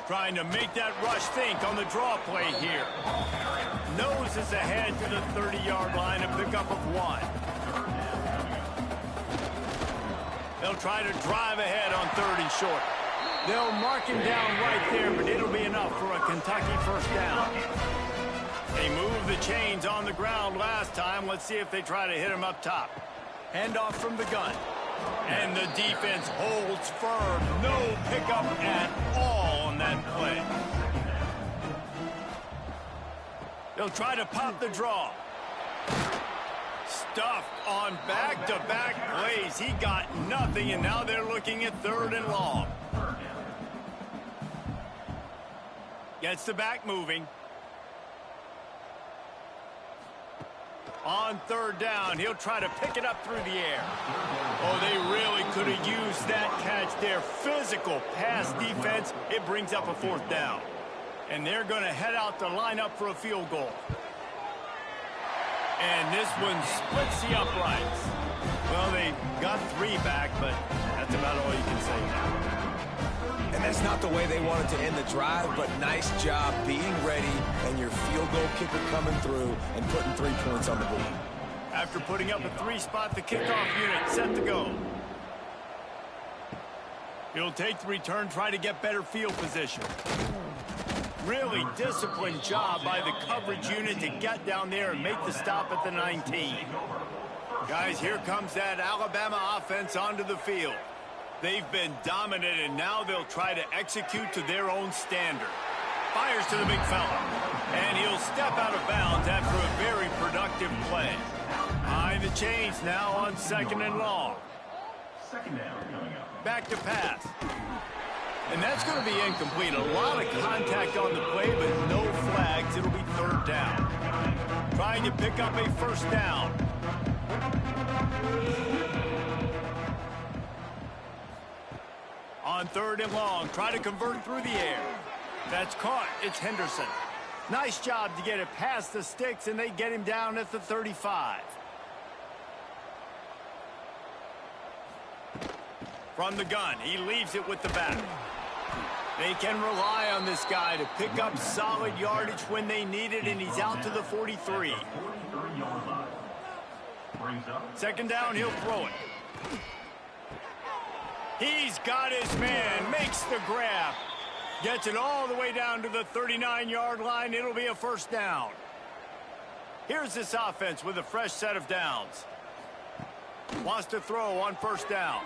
Trying to make that rush think on the draw play here. Noses ahead to the 30-yard line, a pickup of 1. They'll try to drive ahead on 3rd and short. They'll mark him down right there, but it'll be enough for a Kentucky first down. They moved the chains on the ground last time. Let's see if they try to hit him up top. Handoff from the gun. And the defense holds firm. No pickup at all on that play. They'll try to pop the draw. Stuffed on back-to-back plays. He got nothing, and now they're looking at 3rd and long. Gets the back moving. On 3rd down, he'll try to pick it up through the air. Oh, they really could have used that catch there. Physical pass defense. It brings up a 4th down. And they're going to head out to line up for a field goal. And this one splits the uprights. Well, they got 3 back, but that's about all you can say now. And that's not the way they wanted to end the drive, but nice job being ready and your field goal kicker coming through and putting 3 points on the board. After putting up a 3-spot, the kickoff unit set to go. He'll take the return, try to get better field position. Really disciplined job by the coverage unit to get down there and make the stop at the 19. Guys, here comes that Alabama offense onto the field. They've been dominant, and now they'll try to execute to their own standard. Fires to the big fella. And he'll step out of bounds after a very productive play. Behind the chains now on 2nd and long. Second down coming up. Back to pass. And that's going to be incomplete. A lot of contact on the play, but no flags. It'll be 3rd down. Trying to pick up a 1st down. On 3rd and long, try to convert through the air. That's caught. It's Henderson. Nice job to get it past the sticks, and they get him down at the 35. From the gun, he leaves it with the back. They can rely on this guy to pick up solid yardage when they need it, and he's out to the 43. 43-yard line. Brings up 2nd down, he'll throw it. He's got his man, makes the grab. Gets it all the way down to the 39-yard line. It'll be a 1st down. Here's this offense with a fresh set of downs. Wants to throw on 1st down.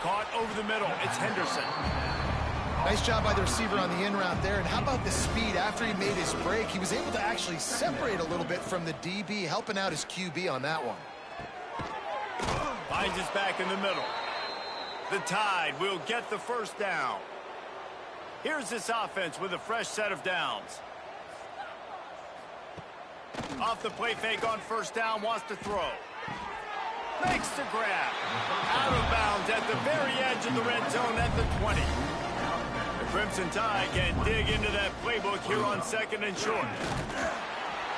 Caught over the middle. It's Henderson. Nice job by the receiver on the in route there. And how about the speed? After he made his break, he was able to actually separate a little bit from the DB, helping out his QB on that one. Finds his back in the middle. The Tide will get the 1st down. Here's this offense with a fresh set of downs. Off the play fake on 1st down, wants to throw. Makes the grab. Out of bounds at the very edge of the red zone at the 20. The Crimson Tide can dig into that playbook here on 2nd and short.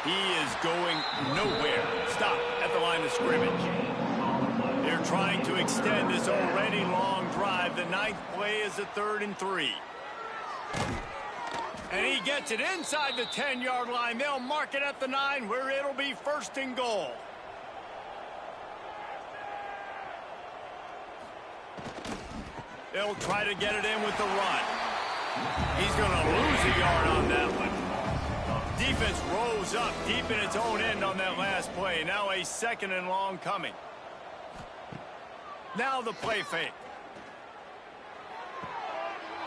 He is going nowhere. Stop at the line of scrimmage. They're trying to extend this already long drive. The 9th play is a 3rd and 3. And he gets it inside the 10-yard line. They'll mark it at the 9 where it'll be 1st and goal. They'll try to get it in with the run. He's going to lose a yard on that one. Defense rose up deep in its own end on that last play. Now a 2nd and long coming. Now the play fake.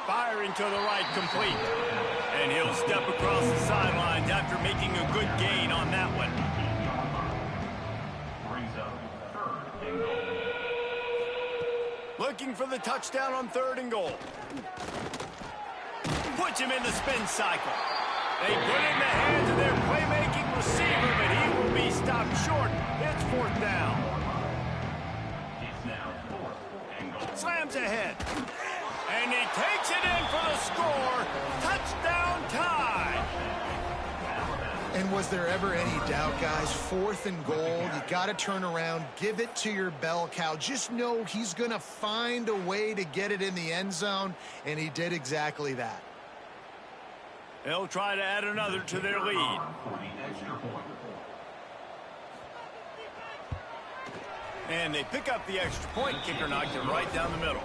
Firing to the right, complete. And he'll step across the sidelines after making a good gain on that one. brings up 3rd and goal. Looking for the touchdown on 3rd and goal. Puts him in the spin cycle. They put it in the hands of their playmaking receiver, but he will be stopped short. It's 4th down. It's now 4th and goal. Slams ahead. And he takes it in for the score. Touchdown Tide. And was there ever any doubt, guys? 4th and goal. You got to turn around, give it to your bell cow. Just know he's going to find a way to get it in the end zone, and he did exactly that. They'll try to add another to their lead. For the extra point. And they pick up the extra point. Kicker knocked it right down the middle.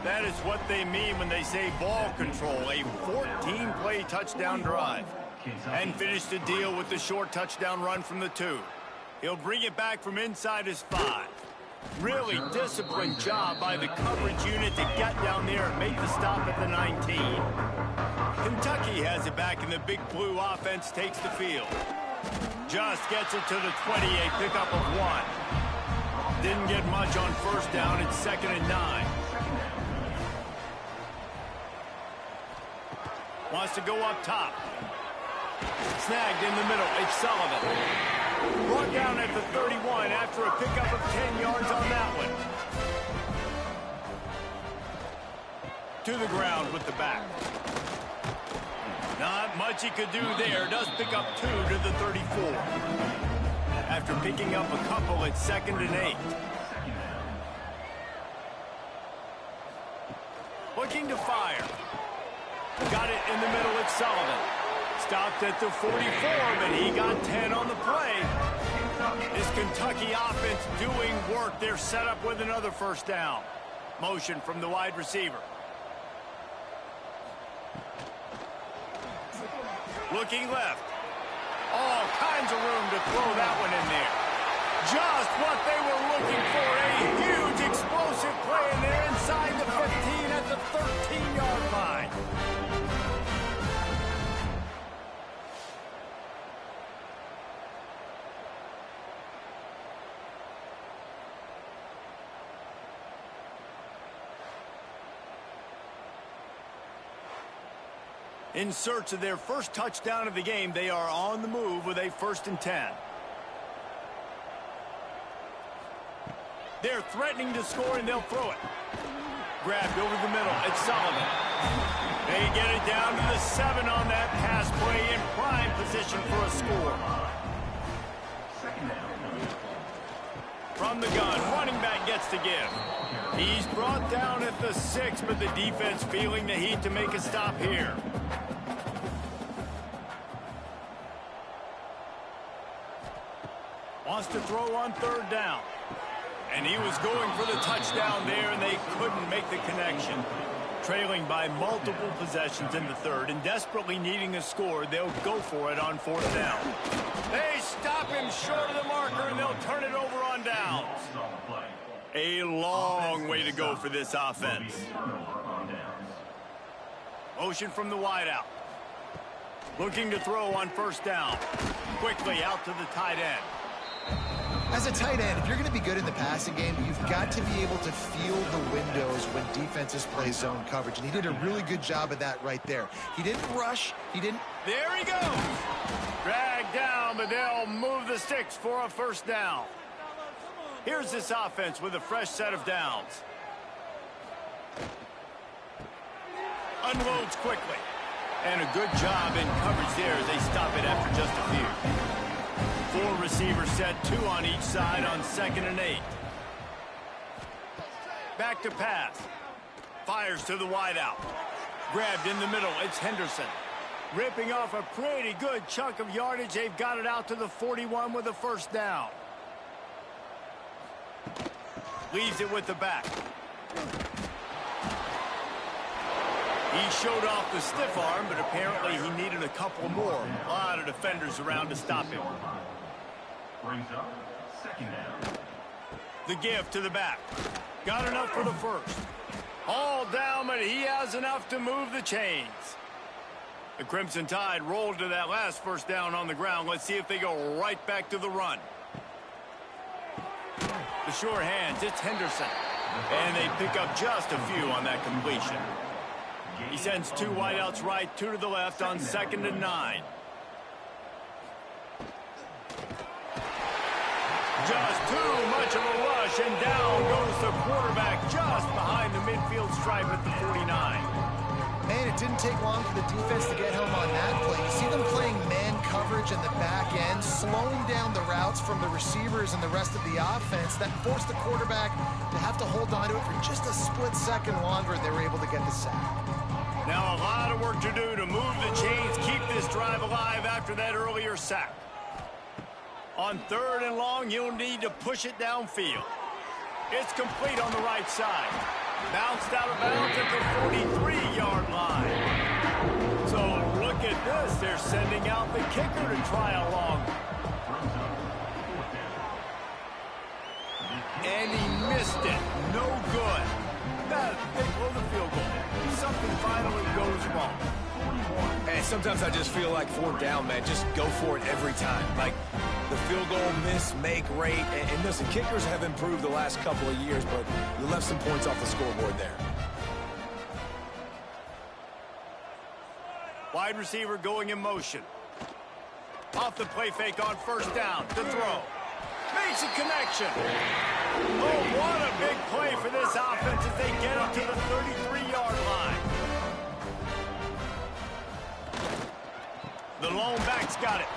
That is what they mean when they say ball control. A 14-play touchdown drive. And finish the deal with the short touchdown run from the 2. He'll bring it back from inside his 5. Really disciplined job by the coverage unit to get down there and make the stop at the 19. Kentucky has it back, and the Big Blue offense takes the field. Just gets it to the 28, pickup of 1. Didn't get much on first down. It's 2nd and 9. Wants to go up top. Snagged in the middle. It's Sullivan. Brought down at the 31 after a pickup of 10 yards on that one. To the ground with the back. Not much he could do there. Does pick up 2 to the 34. After picking up a couple, it's 2nd and 8. Looking to fire. Got it in the middle. It's Sullivan. Stopped at the 44, but he got 10 on the play. This Kentucky offense doing work. They're set up with another first down. Motion from the wide receiver. Looking left. All kinds of room to throw that one in there. Just what they were looking for. A huge explosive play, and they're inside the 15 at the 13-yard line. In search of their first touchdown of the game, they are on the move with a 1st and 10. They're threatening to score, and they'll throw it. Grabbed over the middle. It's Sullivan. They get it down to the 7 on that pass play, in prime position for a score. From the gun, running back gets to give. He's brought down at the 6, but the defense feeling the heat to make a stop here. Wants to throw on 3rd down. And he was going for the touchdown there, and they couldn't make the connection. Trailing by multiple possessions in the 3rd and desperately needing a score, they'll go for it on 4th down. They stop him short of the marker, and they'll turn it over on downs. A long way to go for this offense. Motion from the wideout. Looking to throw on 1st down. Quickly out to the tight end. As a tight end, if you're going to be good in the passing game, you've got to be able to feel the windows when defenses play zone coverage. And he did a really good job of that right there. He didn't rush. He didn't... There he goes. Dragged down, but they'll move the sticks for a 1st down. Here's this offense with a fresh set of downs. Unloads quickly. And a good job in coverage there as they stop it after just a few. 4 receivers set, 2 on each side on 2nd and 8. Back to pass. Fires to the wideout. Grabbed in the middle. It's Henderson. Ripping off a pretty good chunk of yardage. They've got it out to the 41 with a 1st down. Leaves it with the back. He showed off the stiff arm, but apparently he needed a couple more. A lot of defenders around to stop him. Brings up 2nd down. The give to the back. Got enough for the 1st. All down, but he has enough to move the chains. The Crimson Tide rolled to that last 1st down on the ground. Let's see if they go right back to the run. The sure hands, it's Henderson. And they pick up just a few on that completion. He sends 2 wideouts right, 2 to the left on 2nd and 9. Just too much of a rush, and down goes the quarterback just behind the midfield stripe at the 49. Man, it didn't take long for the defense to get home on that play. You see them playing man coverage in the back end, slowing down the routes from the receivers and the rest of the offense. That forced the quarterback to have to hold on to it for just a split second longer, and they were able to get the sack. Now a lot of work to do to move the chains, keep this drive alive after that earlier sack. On 3rd and long, you'll need to push it downfield. It's complete on the right side. Bounced out of bounds at the 43-yard line. So look at this. They're sending out the kicker to try along. and he missed it. No good. They blow the field goal. Something finally goes wrong. And sometimes I just feel like 4th down, man, just go for it every time. Like the field goal miss-make rate. And listen, kickers have improved the last couple of years, but you left some points off the scoreboard there. Wide receiver going in motion. Off the play fake on 1st down to throw. Makes a connection. Oh, what a big play for this offense as they get up to the 33-yard line. The lone back's got it.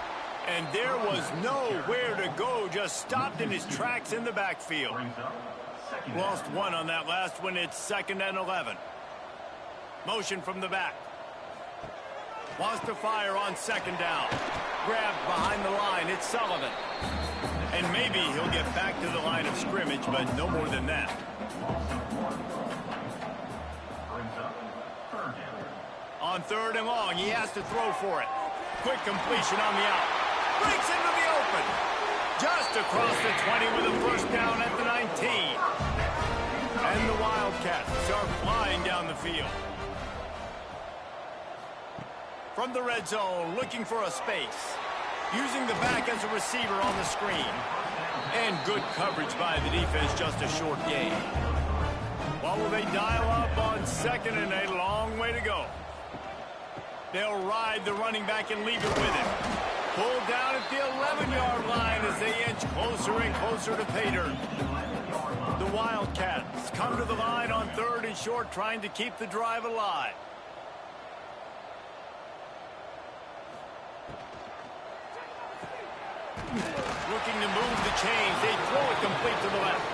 And there was nowhere to go, just stopped in his tracks in the backfield. Lost one on that last one. It's 2nd and 11. Motion from the back. Wants to fire on 2nd down. Grabbed behind the line. It's Sullivan. And maybe he'll get back to the line of scrimmage, but no more than that. On 3rd and long, he has to throw for it. Quick completion on the out. Breaks into the open. Just across the 20 with a 1st down at the 19. And the Wildcats are flying down the field. From the red zone, looking for a space. Using the back as a receiver on the screen. And good coverage by the defense, just a short gain. Well, will they dial up on 2nd and a long way to go? They'll ride the running back and leave it with him. Pulled down at the 11-yard line as they inch closer and closer to pay dirt. The Wildcats come to the line on 3rd and short, trying to keep the drive alive. Looking to move the chains. They throw it complete to the left.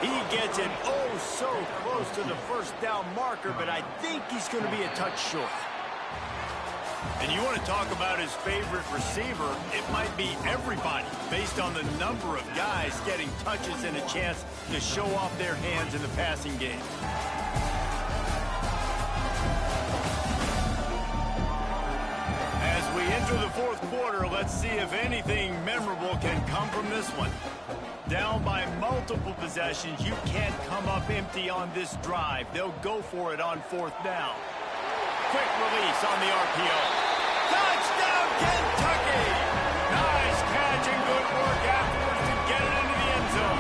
He gets it oh so close to the 1st down marker, but I think he's going to be a touch short. And you want to talk about his favorite receiver, it might be everybody, based on the number of guys getting touches and a chance to show off their hands in the passing game. As we enter the 4th quarter, let's see if anything memorable can come from this one. Down by multiple possessions, you can't come up empty on this drive. They'll go for it on 4th down. Quick release on the RPO. Touchdown, Kentucky! Nice catch and good work afterwards to get it into the end zone.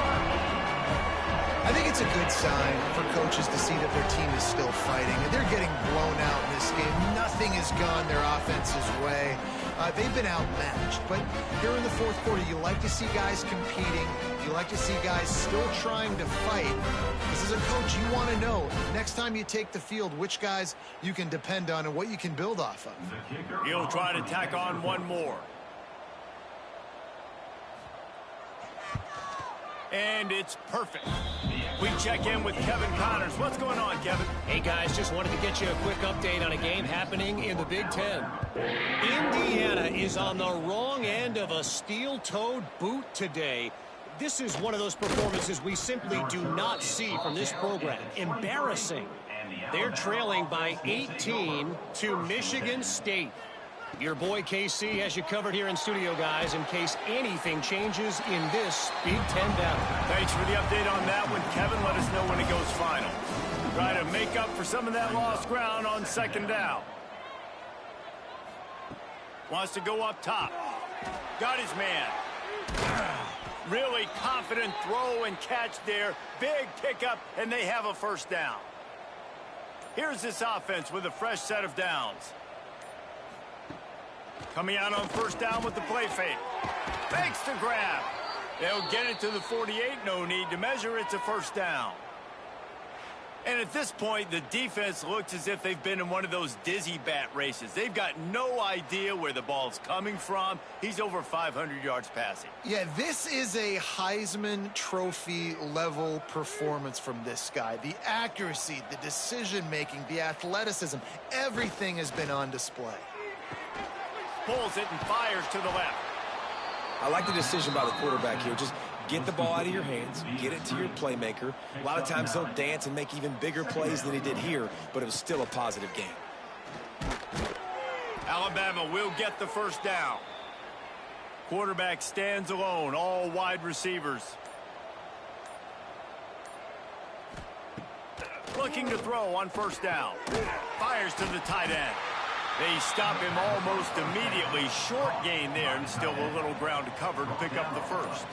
I think it's a good sign for coaches to see that their team is still fighting. They're getting blown out in this game. Nothing has gone their offense's way. They've been outmatched. But here in the 4th quarter, you like to see guys competing. You like to see guys still trying to fight. Because as a coach, you want to know, next time you take the field, which guys you can depend on and what you can build off of. He'll try to tack on one more. And it's perfect. We check in with Kevin Connors. What's going on, Kevin? Hey, guys, just wanted to get you a quick update on a game happening in the Big Ten. Indiana is on the wrong end of a steel-toed boot today. This is one of those performances we simply do not see from this program. Embarrassing. They're trailing by 18 to Michigan State. Your boy KC has you covered here in studio, guys, in case anything changes in this Big Ten battle. Thanks for the update on that one, Kevin. Let us know when it goes final. Try to make up for some of that lost ground on 2nd down. Wants to go up top. Got his man. Really confident throw and catch there. Big pickup, and they have a 1st down. Here's this offense with a fresh set of downs. Coming out on 1st down with the play fake. Fakes to grab. They'll get it to the 48. No need to measure. It's a 1st down. And at this point, the defense looks as if they've been in one of those dizzy bat races. They've got no idea where the ball's coming from. He's over 500 yards passing. Yeah, this is a Heisman Trophy level performance from this guy. The accuracy, the decision-making, the athleticism, everything has been on display. Pulls it and fires to the left. I like the decision by the quarterback here. Just get the ball out of your hands, get it to your playmaker. A lot of times he'll dance and make even bigger plays than he did here, but it was still a positive game. Alabama will get the 1st down. Quarterback stands alone, all wide receivers. looking to throw on first down. Fires to the tight end. They stop him almost immediately. Short gain there, and still a little ground to cover to pick up the first.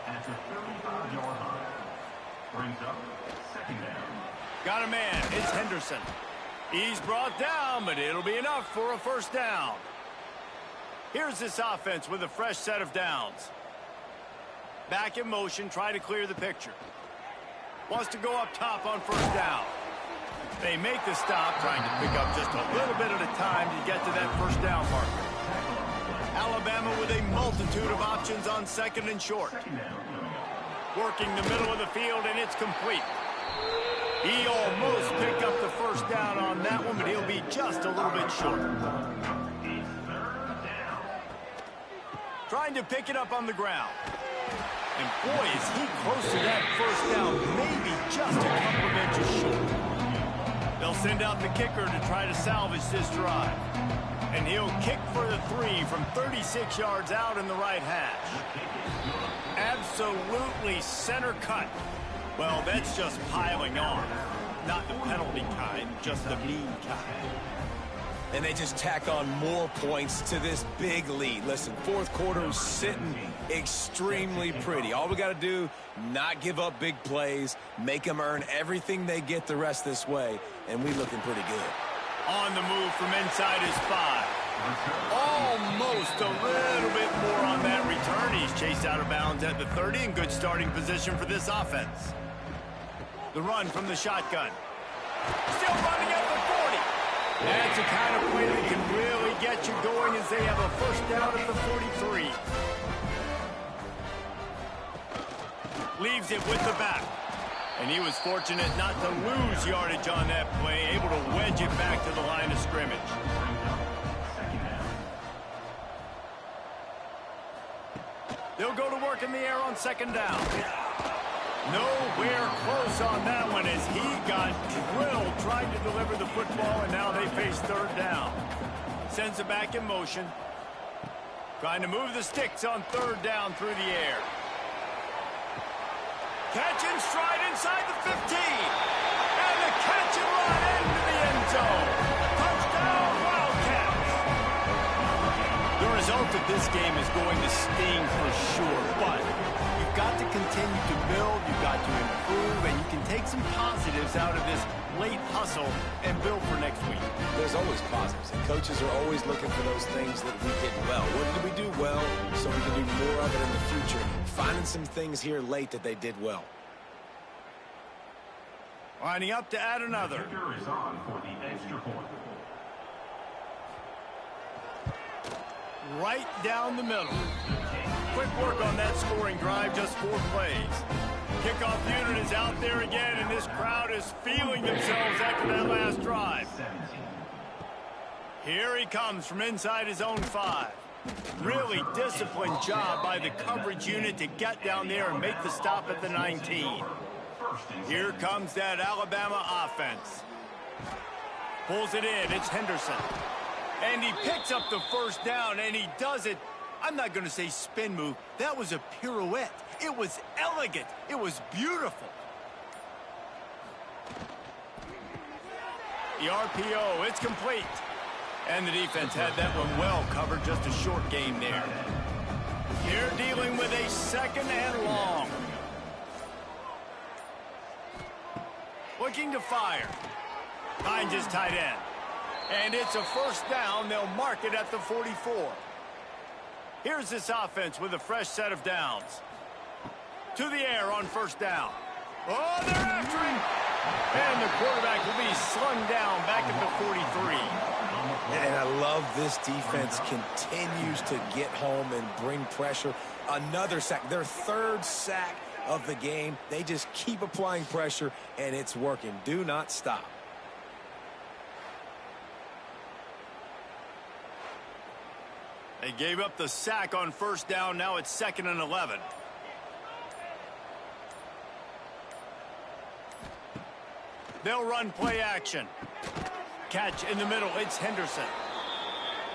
At the 35-yard line. Brings up second down. Got a man. It's Henderson. He's brought down, but it'll be enough for a first down. Here's this offense with a fresh set of downs. Back in motion, try to clear the picture. Wants to go up top on first down. They make the stop, trying to pick up just a little bit at a time to get to that first down marker. Alabama with a multitude of options on second and short. Working the middle of the field, and it's complete. He almost picked up the first down on that one, but he'll be just a little bit short. Trying to pick it up on the ground. And boy, is he close to that first down, maybe just a couple of inches short. They'll send out the kicker to try to salvage this drive. And he'll kick for the 3 from 36 yards out in the right hash. Absolutely center cut. Well, that's just piling on. Not the penalty kind, just the mean kind. And they just tack on more points to this big lead. Listen, fourth quarter is sitting extremely pretty. All we got to do, not give up big plays, make them earn everything they get the rest this way, and we looking pretty good. On the move from inside his 5. Almost a little bit more on that return. He's chased out of bounds at the 30 in good starting position for this offense. The run from the shotgun. Still running at the 40. That's the kind of play that can really get you going as they have a first down at the 43. Leaves it with the back. And he was fortunate not to lose yardage on that play, able to wedge it back to the line of scrimmage. They'll go to work in the air on second down. Nowhere close on that one as he got drilled trying to deliver the football, and now they face third down. Sends it back in motion. Trying to move the sticks on third down through the air. Catch and stride inside the 15. And the catch and run into the end zone. Touchdown, Wildcats. The result of this game is going to sting for sure, but you've got to continue to build, you've got to improve, and you can take some positives out of this late hustle and build for next week. There's always positives, and coaches are always looking for those things that we did well. What did we do well so we can do more of it in the future? Finding some things here late that they did well. Lining up to add another. Kicker is on for the extra point. Right down the middle. Quick work on that scoring drive, just 4 plays. Kickoff unit is out there again, and this crowd is feeling themselves after that last drive. Here he comes from inside his own 5. Really disciplined job by the coverage unit to get down there and make the stop at the 19. Here comes that Alabama offense. Pulls it in. It's Henderson. And he picks up the first down, and he does it. I'm not going to say spin move. That was a pirouette. It was elegant. It was beautiful. The RPO, it's complete. And the defense had that one well covered, just a short game there. Here dealing with a second and long. Looking to fire. Finds his tight end. And it's a first down. They'll mark it at the 44. Here's this offense with a fresh set of downs. To the air on first down. Oh, they're after him. And the quarterback will be slung down back at the 43. And I love this defense continues to get home and bring pressure. Another sack. Their 3rd sack of the game. They just keep applying pressure, and it's working. Do not stop. They gave up the sack on first down. Now it's 2nd and 11. They'll run play action. Catch in the middle. It's Henderson.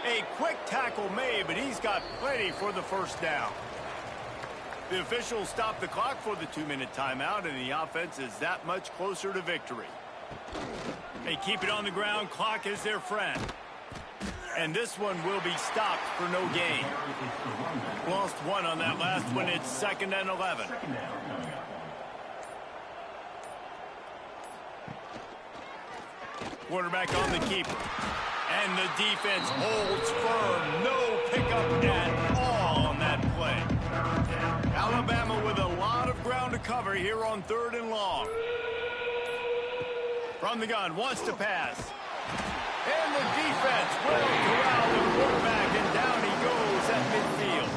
A quick tackle made, but he's got plenty for the first down. The officials stop the clock for the 2-minute timeout, and the offense is that much closer to victory. They keep it on the ground. Clock is their friend. And this one will be stopped for no gain. Lost one on that last one. It's 2nd and 11. Quarterback on the keeper. And the defense holds firm. No pickup at all on that play. Alabama with a lot of ground to cover here on 3rd and long. From the gun, wants to pass. And the defense will corral the quarterback, and down he goes at midfield.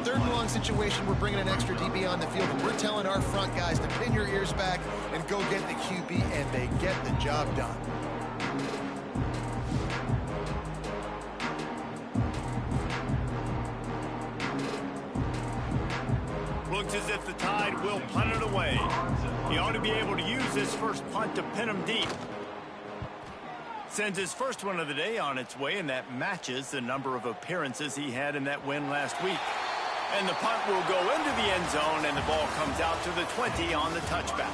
3rd and long situation, we're bringing an extra DB on the field, and we're telling our front guys to pin your ears back and go get the QB, and they get the job done. Looks as if the Tide will punt it away. He ought to be able to use this first punt to pin him deep. Sends his first one of the day on its way, and that matches the number of appearances he had in that win last week. And the punt will go into the end zone, and the ball comes out to the 20 on the touchback.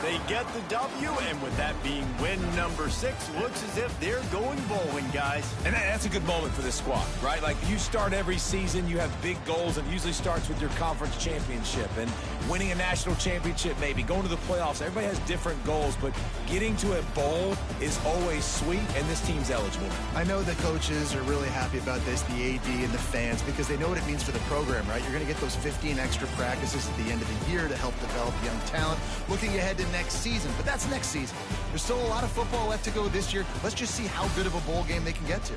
They get the W, and with that being win number 6, looks as if they're going bowling, guys. And that's a good moment for this squad, right? Like, you start every season, you have big goals, and it usually starts with your conference championship and winning a national championship, maybe going to the playoffs. Everybody has different goals, but getting to a bowl is always sweet, and this team's eligible. I know the coaches are really happy about this, the AD and the fans, because they know what it means for the program, right? You're going to get those 15 extra practices at the end of the year to help develop young talent. Looking ahead to next season, but that's next season. There's still a lot of football left to go this year. Let's just see how good of a bowl game they can get to.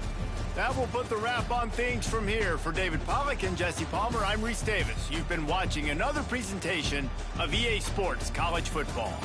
That will put the wrap on things from here. For David Pollack and Jesse Palmer, I'm Reese Davis. You've been watching another presentation of EA Sports College Football.